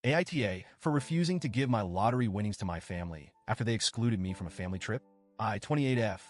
AITA for refusing to give my lottery winnings to my family after they excluded me from a family trip. I, 28F,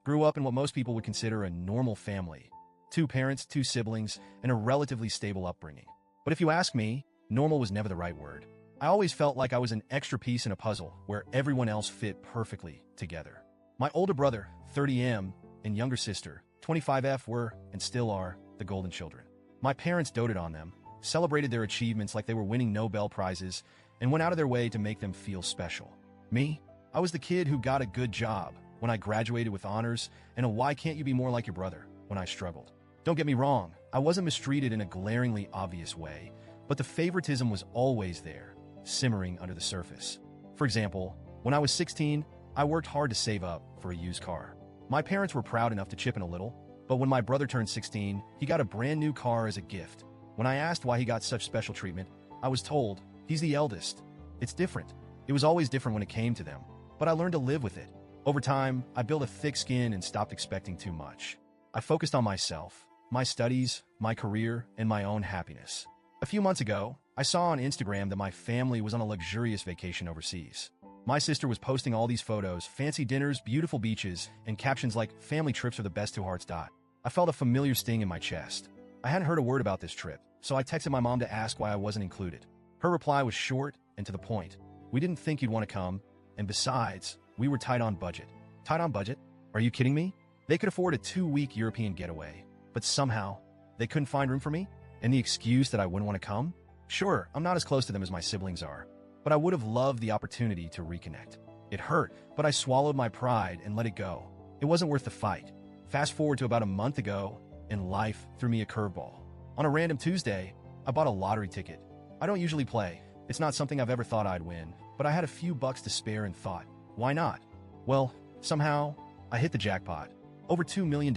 grew up in what most people would consider a normal family. 2 parents, 2 siblings, and a relatively stable upbringing. But if you ask me, normal was never the right word. I always felt like I was an extra piece in a puzzle where everyone else fit perfectly together. My older brother, 30M, and younger sister, 25F, were, and still are, the golden children. My parents doted on them, celebrated their achievements like they were winning Nobel Prizes, and went out of their way to make them feel special. Me? I was the kid who got a good job when I graduated with honors, and a "why can't you be more like your brother" when I struggled. Don't get me wrong, I wasn't mistreated in a glaringly obvious way, but the favoritism was always there, simmering under the surface. For example, when I was 16, I worked hard to save up for a used car. My parents were proud enough to chip in a little, but when my brother turned 16, he got a brand new car as a gift. When I asked why he got such special treatment, I was told, he's the eldest. It's different. It was always different when it came to them, but I learned to live with it. Over time, I built a thick skin and stopped expecting too much. I focused on myself, my studies, my career, and my own happiness. A few months ago, I saw on Instagram that my family was on a luxurious vacation overseas. My sister was posting all these photos, fancy dinners, beautiful beaches, and captions like, "Family trips are the best 2 hearts." I felt a familiar sting in my chest. I hadn't heard a word about this trip, so I texted my mom to ask why I wasn't included. Her reply was short and to the point. "We didn't think you'd want to come, and besides, we were tight on budget." Tight on budget? Are you kidding me? They could afford a 2-week European getaway, but somehow, they couldn't find room for me? And the excuse that I wouldn't want to come? Sure, I'm not as close to them as my siblings are, but I would have loved the opportunity to reconnect. It hurt, but I swallowed my pride and let it go. It wasn't worth the fight. Fast forward to about a month ago, and life threw me a curveball. On a random Tuesday, I bought a lottery ticket. I don't usually play. It's not something I've ever thought I'd win, but I had a few bucks to spare and thought, why not? Well, somehow, I hit the jackpot. Over $2 million.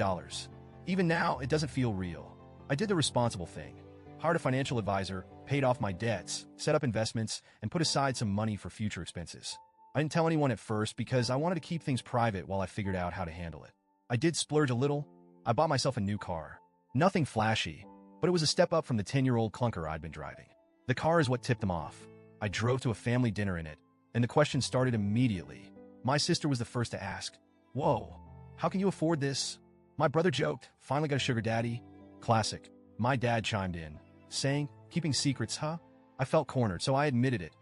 Even now, it doesn't feel real. I did the responsible thing. Hired a financial advisor, paid off my debts, set up investments, and put aside some money for future expenses. I didn't tell anyone at first because I wanted to keep things private while I figured out how to handle it. I did splurge a little. I bought myself a new car. Nothing flashy, but it was a step up from the 10-year-old clunker I'd been driving. The car is what tipped them off. I drove to a family dinner in it, and the question started immediately. My sister was the first to ask, "Whoa, how can you afford this?" My brother joked, "Finally got a sugar daddy." Classic. My dad chimed in, saying, "Keeping secrets, huh?" I felt cornered, so I admitted it.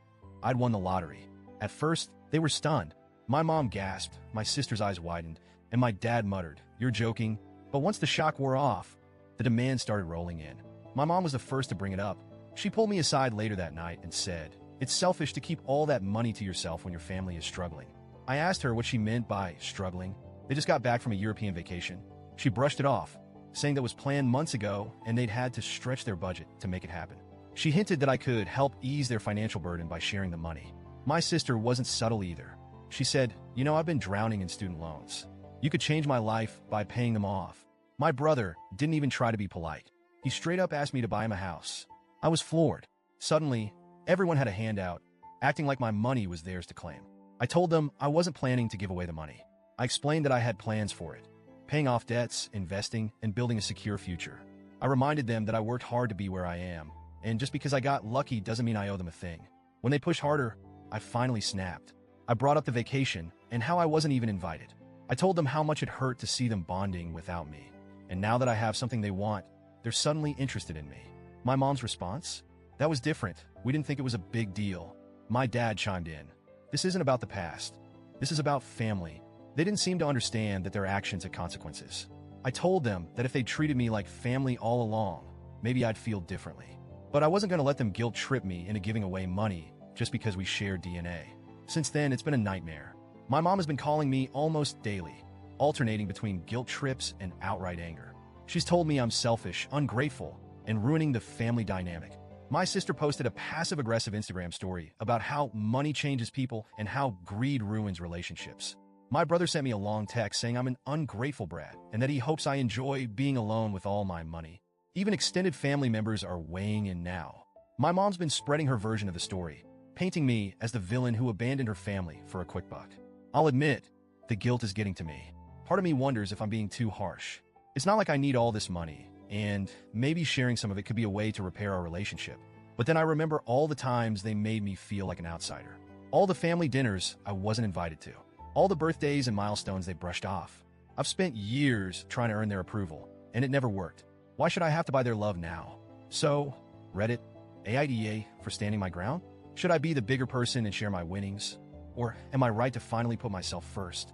I'd won the lottery. At first, they were stunned. My mom gasped, my sister's eyes widened, and my dad muttered, "You're joking." But once the shock wore off, the demands started rolling in. My mom was the first to bring it up. She pulled me aside later that night and said, "It's selfish to keep all that money to yourself when your family is struggling." I asked her what she meant by struggling. They just got back from a European vacation. She brushed it off, saying that was planned months ago and they'd had to stretch their budget to make it happen. She hinted that I could help ease their financial burden by sharing the money. My sister wasn't subtle either. She said, "You know, I've been drowning in student loans. You could change my life by paying them off." My brother didn't even try to be polite. He straight up asked me to buy him a house. I was floored. Suddenly, everyone had a handout, acting like my money was theirs to claim. I told them I wasn't planning to give away the money. I explained that I had plans for it, paying off debts, investing, and building a secure future. I reminded them that I worked hard to be where I am, and just because I got lucky doesn't mean I owe them a thing. When they pushed harder, I finally snapped. I brought up the vacation and how I wasn't even invited. I told them how much it hurt to see them bonding without me. And now that I have something they want, they're suddenly interested in me. My mom's response? That was different. We didn't think it was a big deal. My dad chimed in. This isn't about the past. This is about family. They didn't seem to understand that their actions had consequences. I told them that if they treated me like family all along, maybe I'd feel differently. But I wasn't going to let them guilt trip me into giving away money just because we shared DNA. Since then, it's been a nightmare. My mom has been calling me almost daily, alternating between guilt trips and outright anger. She's told me I'm selfish, ungrateful, and ruining the family dynamic. My sister posted a passive-aggressive Instagram story about how money changes people and how greed ruins relationships. My brother sent me a long text saying I'm an ungrateful brat and that he hopes I enjoy being alone with all my money. Even extended family members are weighing in now. My mom's been spreading her version of the story, painting me as the villain who abandoned her family for a quick buck. I'll admit, the guilt is getting to me. Part of me wonders if I'm being too harsh. It's not like I need all this money, and maybe sharing some of it could be a way to repair our relationship. But then I remember all the times they made me feel like an outsider. All the family dinners I wasn't invited to. All the birthdays and milestones they brushed off. I've spent years trying to earn their approval, and it never worked. Why should I have to buy their love now? So, Reddit, AITA for standing my ground? Should I be the bigger person and share my winnings? Or am I right to finally put myself first?